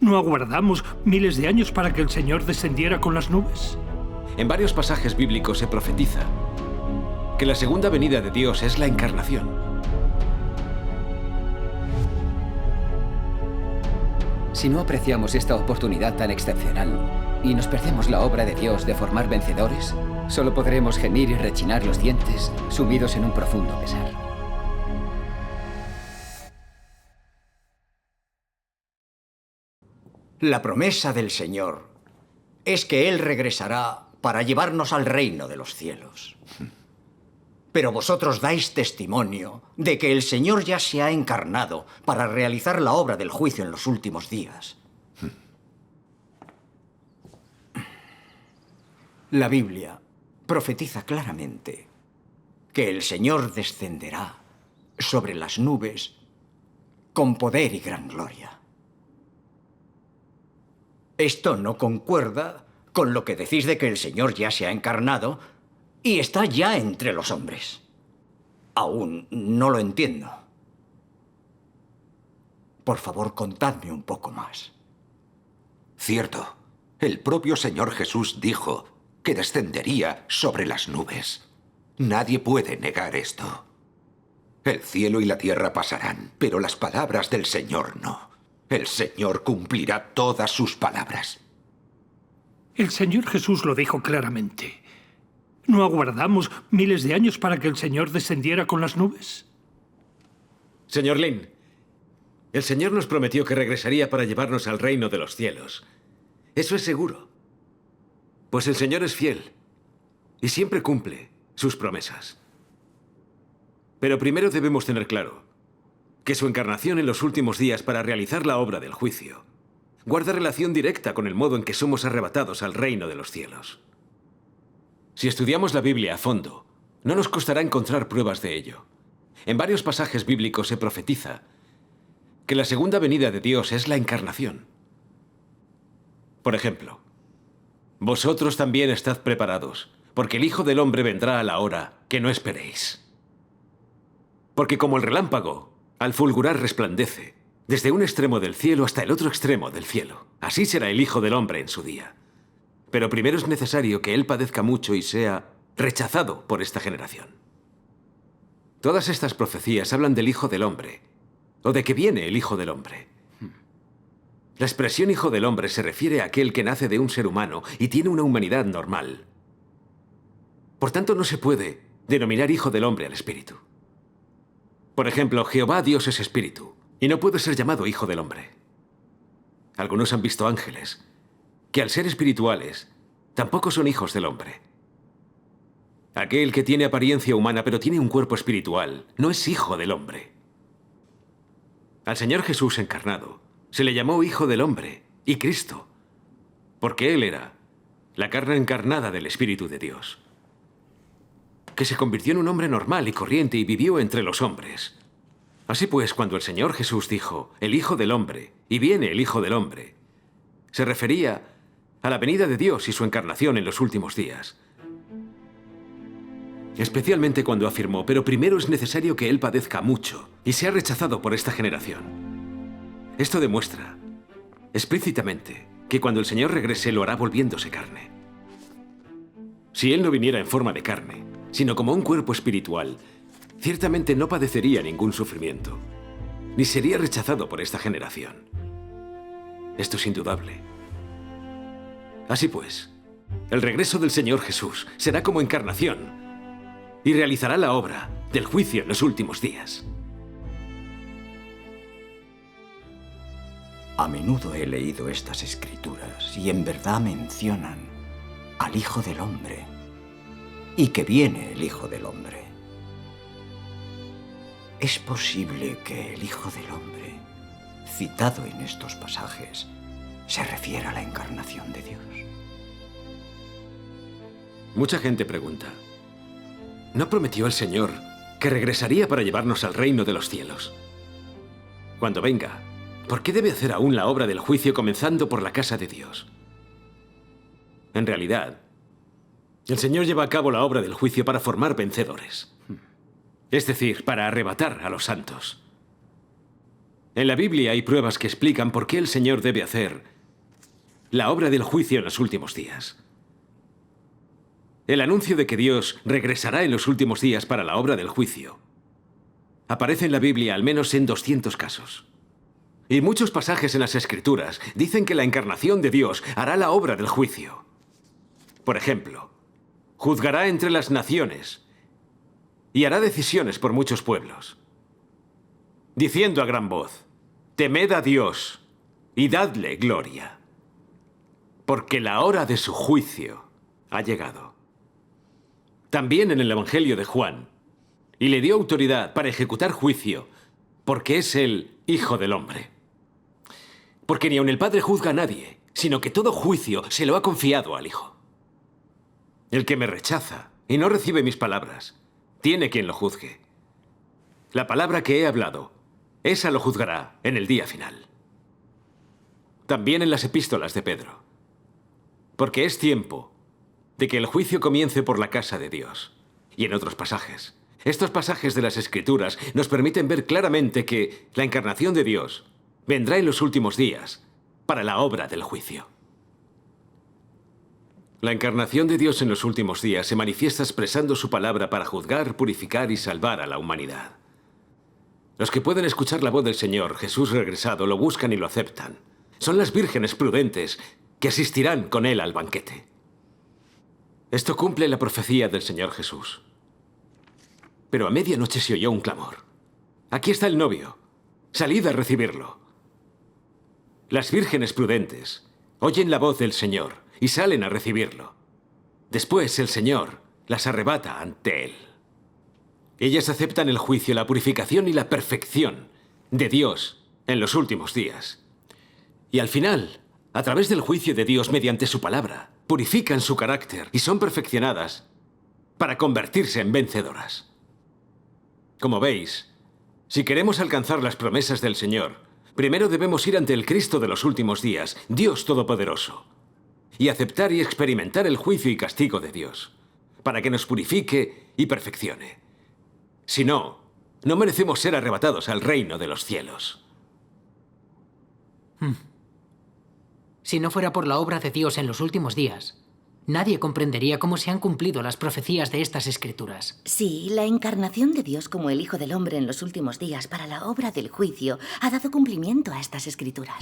¿No aguardamos miles de años para que el Señor descendiera con las nubes? En varios pasajes bíblicos se profetiza que la segunda venida de Dios es la encarnación. Si no apreciamos esta oportunidad tan excepcional y nos perdemos la obra de Dios de formar vencedores, solo podremos gemir y rechinar los dientes, sumidos en un profundo pesar. La promesa del Señor es que Él regresará para llevarnos al reino de los cielos. Pero vosotros dais testimonio de que el Señor ya se ha encarnado para realizar la obra del juicio en los últimos días. La Biblia profetiza claramente que el Señor descenderá sobre las nubes con poder y gran gloria. Esto no concuerda con lo que decís de que el Señor ya se ha encarnado y está ya entre los hombres. Aún no lo entiendo. Por favor, contadme un poco más. Cierto. El propio Señor Jesús dijo que descendería sobre las nubes. Nadie puede negar esto. El cielo y la tierra pasarán, pero las palabras del Señor no. El Señor cumplirá todas sus palabras. El Señor Jesús lo dijo claramente. ¿No aguardamos miles de años para que el Señor descendiera con las nubes? Señor Lin, el Señor nos prometió que regresaría para llevarnos al reino de los cielos. Eso es seguro. Pues el Señor es fiel y siempre cumple sus promesas. Pero primero debemos tener claro que su encarnación en los últimos días para realizar la obra del juicio guarda relación directa con el modo en que somos arrebatados al reino de los cielos. Si estudiamos la Biblia a fondo, no nos costará encontrar pruebas de ello. En varios pasajes bíblicos se profetiza que la segunda venida de Dios es la encarnación. Por ejemplo, vosotros también estad preparados, porque el Hijo del Hombre vendrá a la hora que no esperéis. Porque como el relámpago, al fulgurar resplandece, desde un extremo del cielo hasta el otro extremo del cielo. Así será el Hijo del Hombre en su día. Pero primero es necesario que Él padezca mucho y sea rechazado por esta generación. Todas estas profecías hablan del Hijo del Hombre, o de que viene el Hijo del Hombre. La expresión Hijo del Hombre se refiere a aquel que nace de un ser humano y tiene una humanidad normal. Por tanto, no se puede denominar Hijo del Hombre al Espíritu. Por ejemplo, Jehová Dios es Espíritu, y no puede ser llamado Hijo del Hombre. Algunos han visto ángeles que al ser espirituales, tampoco son hijos del hombre. Aquel que tiene apariencia humana pero tiene un cuerpo espiritual, no es hijo del hombre. Al Señor Jesús encarnado se le llamó Hijo del Hombre y Cristo, porque Él era la carne encarnada del Espíritu de Dios, que se convirtió en un hombre normal y corriente y vivió entre los hombres. Así pues, cuando el Señor Jesús dijo, el Hijo del Hombre, y viene el Hijo del Hombre, se refería a la venida de Dios y su encarnación en los últimos días. Especialmente cuando afirmó, pero primero es necesario que Él padezca mucho y sea rechazado por esta generación. Esto demuestra explícitamente que cuando el Señor regrese lo hará volviéndose carne. Si Él no viniera en forma de carne, sino como un cuerpo espiritual, ciertamente no padecería ningún sufrimiento, ni sería rechazado por esta generación. Esto es indudable. Así pues, el regreso del Señor Jesús será como encarnación y realizará la obra del juicio en los últimos días. A menudo he leído estas escrituras y en verdad mencionan al Hijo del Hombre y que viene el Hijo del Hombre. ¿Es posible que el Hijo del Hombre, citado en estos pasajes, se refiera a la encarnación de Dios? Mucha gente pregunta, ¿no prometió el Señor que regresaría para llevarnos al reino de los cielos? Cuando venga, ¿por qué debe hacer aún la obra del juicio comenzando por la casa de Dios? En realidad, el Señor lleva a cabo la obra del juicio para formar vencedores. Es decir, para arrebatar a los santos. En la Biblia hay pruebas que explican por qué el Señor debe hacer la obra del juicio en los últimos días. El anuncio de que Dios regresará en los últimos días para la obra del juicio aparece en la Biblia al menos en 200 casos. Y muchos pasajes en las Escrituras dicen que la encarnación de Dios hará la obra del juicio. Por ejemplo, juzgará entre las naciones y hará decisiones por muchos pueblos, diciendo a gran voz: temed a Dios y dadle gloria, porque la hora de su juicio ha llegado. También en el Evangelio de Juan, y le dio autoridad para ejecutar juicio, porque es el Hijo del Hombre. Porque ni aun el Padre juzga a nadie, sino que todo juicio se lo ha confiado al Hijo. El que me rechaza y no recibe mis palabras, tiene quien lo juzgue. La palabra que he hablado, esa lo juzgará en el día final. También en las epístolas de Pedro. Porque es tiempo de que el juicio comience por la casa de Dios. Y en otros pasajes. Estos pasajes de las Escrituras nos permiten ver claramente que la encarnación de Dios vendrá en los últimos días para la obra del juicio. La encarnación de Dios en los últimos días se manifiesta expresando su palabra para juzgar, purificar y salvar a la humanidad. Los que pueden escuchar la voz del Señor, Jesús regresado, lo buscan y lo aceptan. Son las vírgenes prudentes que asistirán con Él al banquete. Esto cumple la profecía del Señor Jesús. Pero a medianoche se oyó un clamor. Aquí está el novio. Salid a recibirlo. Las vírgenes prudentes oyen la voz del Señor y salen a recibirlo. Después el Señor las arrebata ante Él. Ellas aceptan el juicio, la purificación y la perfección de Dios en los últimos días. Y al final, a través del juicio de Dios mediante su palabra, purifican su carácter y son perfeccionadas para convertirse en vencedoras. Como veis, si queremos alcanzar las promesas del Señor, primero debemos ir ante el Cristo de los últimos días, Dios Todopoderoso, y aceptar y experimentar el juicio y castigo de Dios, para que nos purifique y perfeccione. Si no, no merecemos ser arrebatados al reino de los cielos. Si no fuera por la obra de Dios en los últimos días, nadie comprendería cómo se han cumplido las profecías de estas Escrituras. Sí, la encarnación de Dios como el Hijo del Hombre en los últimos días para la obra del juicio ha dado cumplimiento a estas Escrituras.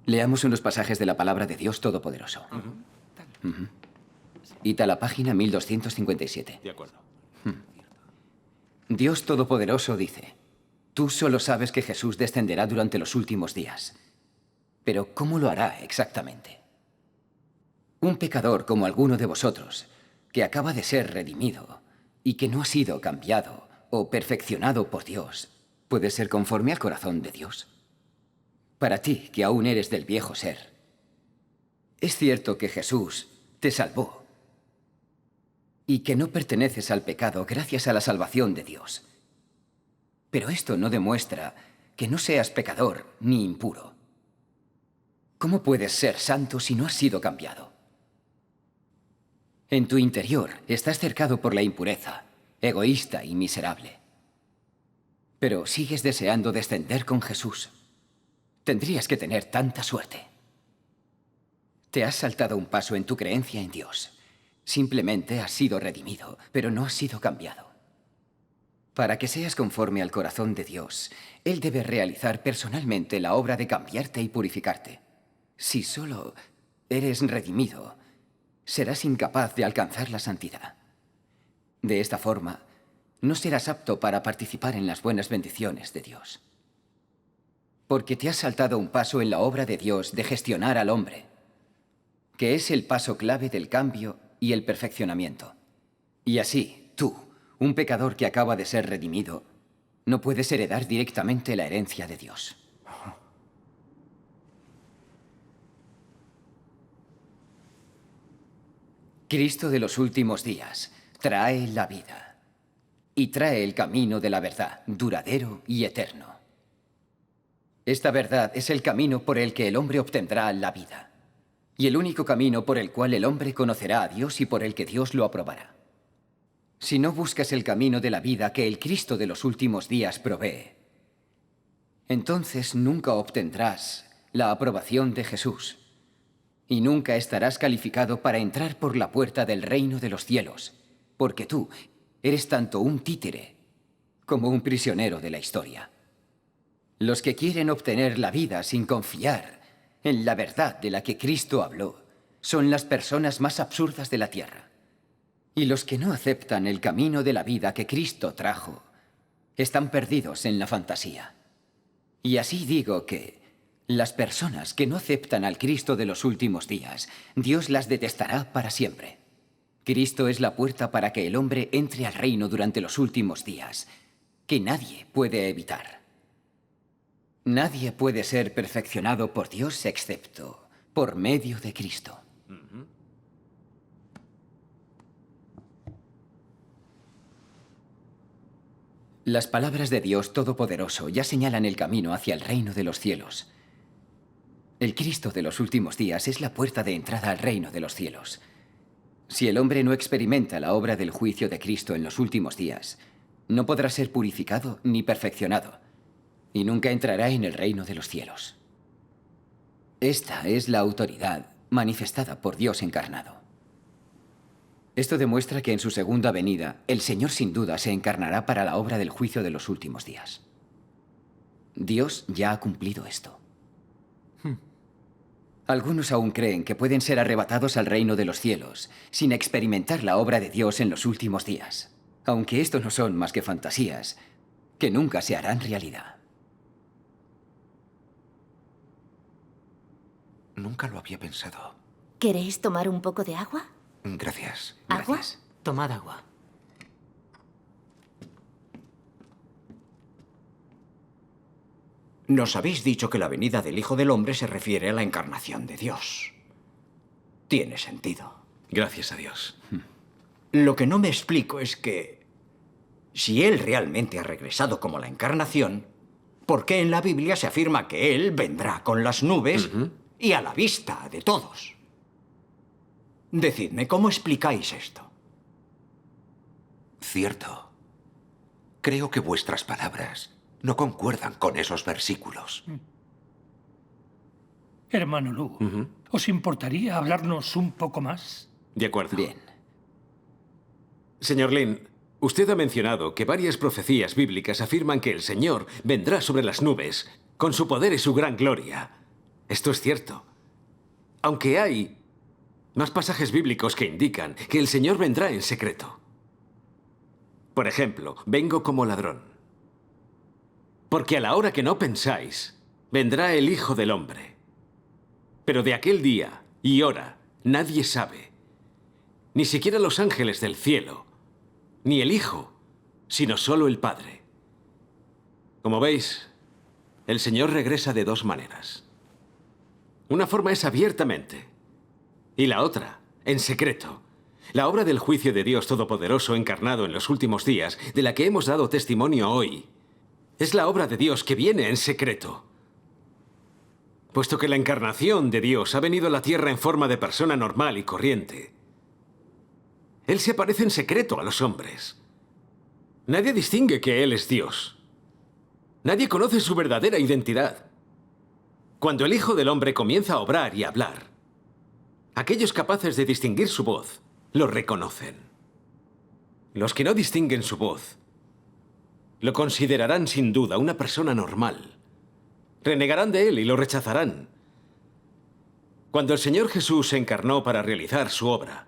Leamos unos pasajes de la palabra de Dios Todopoderoso. Ita la página 1257. De acuerdo. Dios Todopoderoso dice: tú solo sabes que Jesús descenderá durante los últimos días. Pero ¿cómo lo hará exactamente? Un pecador como alguno de vosotros, que acaba de ser redimido y que no ha sido cambiado o perfeccionado por Dios, ¿puede ser conforme al corazón de Dios? Para ti, que aún eres del viejo ser, es cierto que Jesús te salvó y que no perteneces al pecado gracias a la salvación de Dios. Pero esto no demuestra que no seas pecador ni impuro. ¿Cómo puedes ser santo si no has sido cambiado? En tu interior estás cercado por la impureza, egoísta y miserable. Pero sigues deseando descender con Jesús. Tendrías que tener tanta suerte. Te has saltado un paso en tu creencia en Dios. Simplemente has sido redimido, pero no has sido cambiado. Para que seas conforme al corazón de Dios, Él debe realizar personalmente la obra de cambiarte y purificarte. Si solo eres redimido, serás incapaz de alcanzar la santidad. De esta forma, no serás apto para participar en las buenas bendiciones de Dios. Porque te has saltado un paso en la obra de Dios de gestionar al hombre, que es el paso clave del cambio y el perfeccionamiento. Y así, tú, un pecador que acaba de ser redimido, no puedes heredar directamente la herencia de Dios. Cristo de los últimos días trae la vida y trae el camino de la verdad, duradero y eterno. Esta verdad es el camino por el que el hombre obtendrá la vida y el único camino por el cual el hombre conocerá a Dios y por el que Dios lo aprobará. Si no buscas el camino de la vida que el Cristo de los últimos días provee, entonces nunca obtendrás la aprobación de Jesús y nunca estarás calificado para entrar por la puerta del reino de los cielos, porque tú eres tanto un títere como un prisionero de la historia. Los que quieren obtener la vida sin confiar en la verdad de la que Cristo habló son las personas más absurdas de la tierra. Y los que no aceptan el camino de la vida que Cristo trajo están perdidos en la fantasía. Y así digo que las personas que no aceptan al Cristo de los últimos días, Dios las detestará para siempre. Cristo es la puerta para que el hombre entre al reino durante los últimos días, que nadie puede evitar. Nadie puede ser perfeccionado por Dios excepto por medio de Cristo. Las palabras de Dios Todopoderoso ya señalan el camino hacia el reino de los cielos. El Cristo de los últimos días es la puerta de entrada al reino de los cielos. Si el hombre no experimenta la obra del juicio de Cristo en los últimos días, no podrá ser purificado ni perfeccionado, y nunca entrará en el reino de los cielos. Esta es la autoridad manifestada por Dios encarnado. Esto demuestra que en su segunda venida, el Señor sin duda se encarnará para la obra del juicio de los últimos días. Dios ya ha cumplido esto. Algunos aún creen que pueden ser arrebatados al reino de los cielos sin experimentar la obra de Dios en los últimos días, aunque esto no son más que fantasías que nunca se harán realidad. Nunca lo había pensado. ¿Queréis tomar un poco de agua? Gracias. ¿Agua? Gracias. Tomad agua. Nos habéis dicho que la venida del Hijo del Hombre se refiere a la encarnación de Dios. Tiene sentido. Gracias a Dios. Lo que no me explico es que, si Él realmente ha regresado como la encarnación, ¿por qué en la Biblia se afirma que Él vendrá con las nubes y a la vista de todos? Decidme, ¿cómo explicáis esto? Cierto. Creo que vuestras palabras no concuerdan con esos versículos. Hermano Lu, ¿os importaría hablarnos un poco más? De acuerdo. Bien. Señor Lin, usted ha mencionado que varias profecías bíblicas afirman que el Señor vendrá sobre las nubes con su poder y su gran gloria. Esto es cierto. Aunque hay más pasajes bíblicos que indican que el Señor vendrá en secreto. Por ejemplo, vengo como ladrón. Porque a la hora que no pensáis, vendrá el Hijo del Hombre. Pero de aquel día y hora nadie sabe, ni siquiera los ángeles del cielo, ni el Hijo, sino solo el Padre. Como veis, el Señor regresa de dos maneras. Una forma es abiertamente, y la otra, en secreto. La obra del juicio de Dios Todopoderoso encarnado en los últimos días, de la que hemos dado testimonio hoy, es la obra de Dios que viene en secreto. Puesto que la encarnación de Dios ha venido a la tierra en forma de persona normal y corriente, Él se aparece en secreto a los hombres. Nadie distingue que Él es Dios. Nadie conoce su verdadera identidad. Cuando el Hijo del Hombre comienza a obrar y a hablar, aquellos capaces de distinguir su voz lo reconocen. Los que no distinguen su voz lo considerarán sin duda una persona normal. Renegarán de él y lo rechazarán. Cuando el Señor Jesús se encarnó para realizar su obra,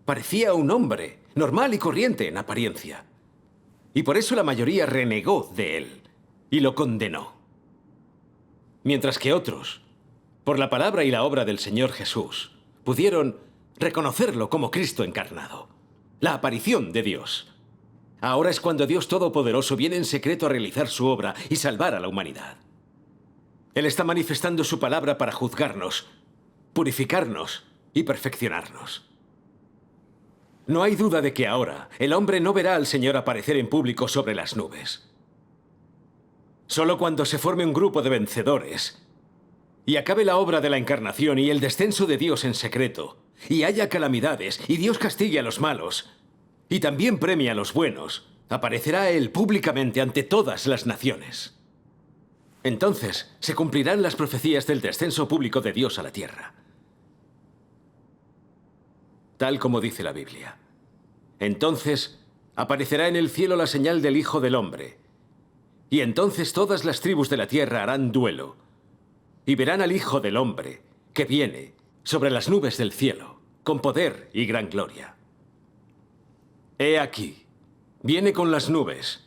parecía un hombre normal y corriente en apariencia. Y por eso la mayoría renegó de él y lo condenó. Mientras que otros, por la palabra y la obra del Señor Jesús, pudieron reconocerlo como Cristo encarnado, la aparición de Dios. Ahora es cuando Dios Todopoderoso viene en secreto a realizar su obra y salvar a la humanidad. Él está manifestando su palabra para juzgarnos, purificarnos y perfeccionarnos. No hay duda de que ahora el hombre no verá al Señor aparecer en público sobre las nubes. Solo cuando se forme un grupo de vencedores y acabe la obra de la encarnación y el descenso de Dios en secreto, y haya calamidades y Dios castigue a los malos y también premia a los buenos, aparecerá Él públicamente ante todas las naciones. Entonces se cumplirán las profecías del descenso público de Dios a la tierra. Tal como dice la Biblia. Entonces aparecerá en el cielo la señal del Hijo del Hombre. Y entonces todas las tribus de la tierra harán duelo. Y verán al Hijo del Hombre, que viene sobre las nubes del cielo, con poder y gran gloria. He aquí, viene con las nubes,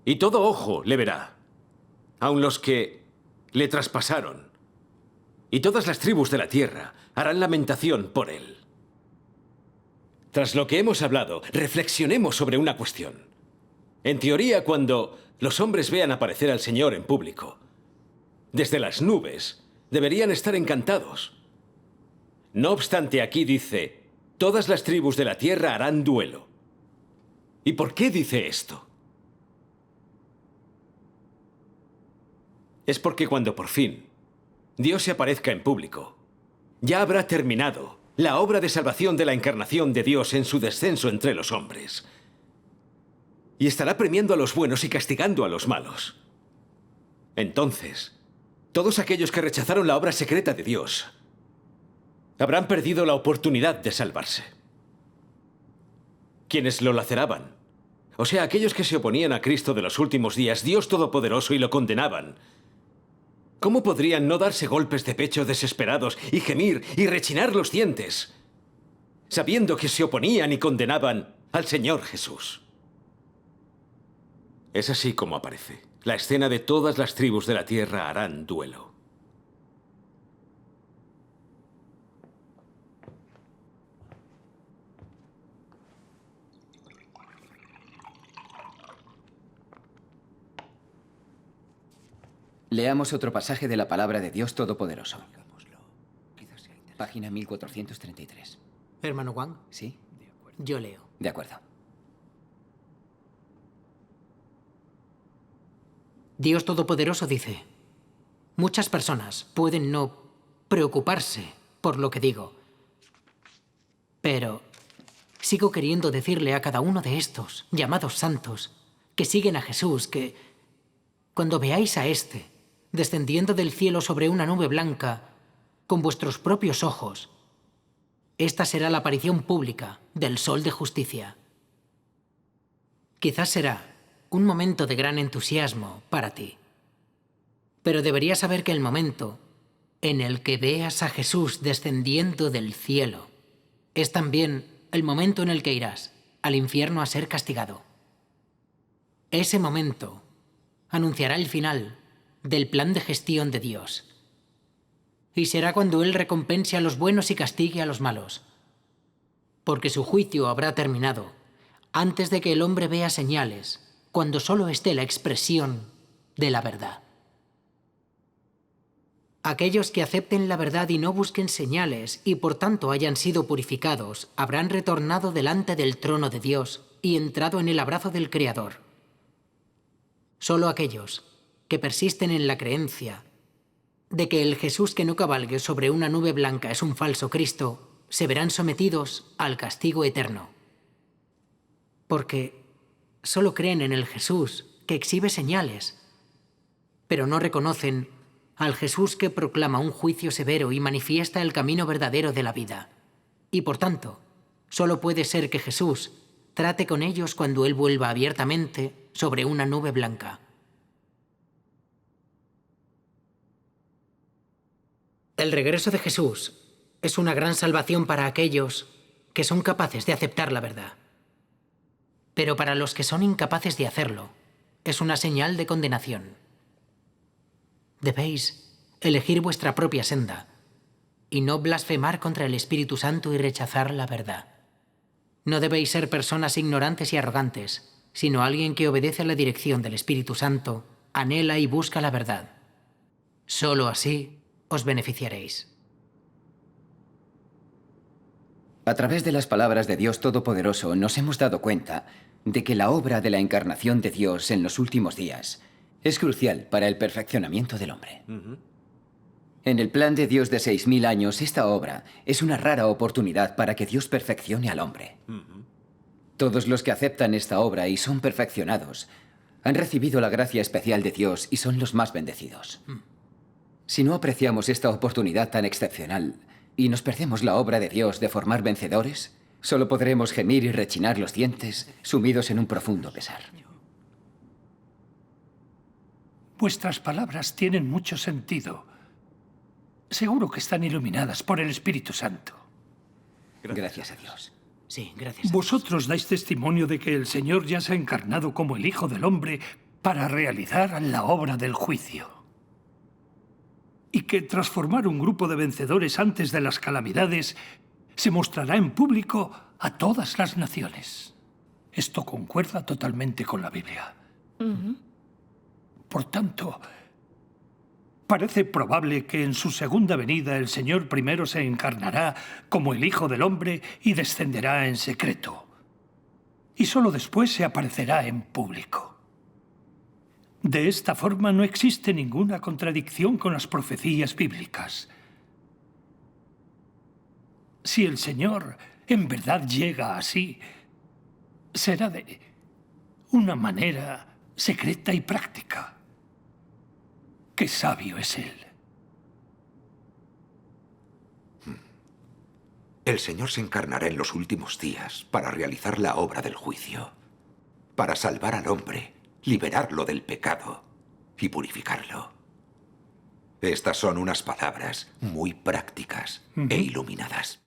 y todo ojo le verá, aun los que le traspasaron. Y todas las tribus de la tierra harán lamentación por él. Tras lo que hemos hablado, reflexionemos sobre una cuestión. En teoría, cuando los hombres vean aparecer al Señor en público, desde las nubes, deberían estar encantados. No obstante, aquí dice, todas las tribus de la tierra harán duelo. ¿Y por qué dice esto? Es porque cuando por fin Dios se aparezca en público, ya habrá terminado la obra de salvación de la encarnación de Dios en su descenso entre los hombres. Y estará premiando a los buenos y castigando a los malos. Entonces, todos aquellos que rechazaron la obra secreta de Dios habrán perdido la oportunidad de salvarse. Quienes lo laceraban, o sea, aquellos que se oponían a Cristo de los últimos días, Dios Todopoderoso, y lo condenaban, ¿cómo podrían no darse golpes de pecho desesperados y gemir y rechinar los dientes, sabiendo que se oponían y condenaban al Señor Jesús? Es así como aparece. La escena de todas las tribus de la tierra harán duelo. Leamos otro pasaje de la palabra de Dios Todopoderoso. Página 1433. Hermano Wang, ¿Sí? yo leo. De acuerdo. Dios Todopoderoso dice, muchas personas pueden no preocuparse por lo que digo, pero sigo queriendo decirle a cada uno de estos llamados santos que siguen a Jesús que cuando veáis a éste descendiendo del cielo sobre una nube blanca con vuestros propios ojos, esta será la aparición pública del Sol de Justicia. Quizás será un momento de gran entusiasmo para ti. Pero deberías saber que el momento en el que veas a Jesús descendiendo del cielo es también el momento en el que irás al infierno a ser castigado. Ese momento anunciará el final del plan de gestión de Dios. Y será cuando Él recompense a los buenos y castigue a los malos. Porque su juicio habrá terminado antes de que el hombre vea señales, cuando solo esté la expresión de la verdad. Aquellos que acepten la verdad y no busquen señales y por tanto hayan sido purificados, habrán retornado delante del trono de Dios y entrado en el abrazo del Creador. Solo aquellos que persisten en la creencia de que el Jesús que no cabalgue sobre una nube blanca es un falso Cristo, se verán sometidos al castigo eterno. Porque solo creen en el Jesús que exhibe señales, pero no reconocen al Jesús que proclama un juicio severo y manifiesta el camino verdadero de la vida. Y por tanto, solo puede ser que Jesús trate con ellos cuando Él vuelva abiertamente sobre una nube blanca. El regreso de Jesús es una gran salvación para aquellos que son capaces de aceptar la verdad. Pero para los que son incapaces de hacerlo, es una señal de condenación. Debéis elegir vuestra propia senda y no blasfemar contra el Espíritu Santo y rechazar la verdad. No debéis ser personas ignorantes y arrogantes, sino alguien que obedece a la dirección del Espíritu Santo, anhela y busca la verdad. Solo así os beneficiaréis. A través de las palabras de Dios Todopoderoso nos hemos dado cuenta de que la obra de la encarnación de Dios en los últimos días es crucial para el perfeccionamiento del hombre. En el plan de Dios de 6000 años, esta obra es una rara oportunidad para que Dios perfeccione al hombre. Todos los que aceptan esta obra y son perfeccionados Han recibido la gracia especial de Dios y son los más bendecidos. Si no apreciamos esta oportunidad tan excepcional y nos perdemos la obra de Dios de formar vencedores, solo podremos gemir y rechinar los dientes, sumidos en un profundo pesar. Vuestras palabras tienen mucho sentido. Seguro que están iluminadas por el Espíritu Santo. Gracias a Dios. Sí, gracias. Vosotros dais testimonio de que el Señor ya se ha encarnado como el Hijo del Hombre para realizar la obra del juicio. Y que transformar un grupo de vencedores antes de las calamidades se mostrará en público a todas las naciones. Esto concuerda totalmente con la Biblia. Por tanto, parece probable que en su segunda venida el Señor primero se encarnará como el Hijo del Hombre y descenderá en secreto. Y solo después se aparecerá en público. De esta forma no existe ninguna contradicción con las profecías bíblicas. Si el Señor en verdad llega así, será de una manera secreta y práctica. ¡Qué sabio es Él! El Señor se encarnará en los últimos días para realizar la obra del juicio, para salvar al hombre, liberarlo del pecado y purificarlo. Estas son unas palabras muy prácticas e iluminadas.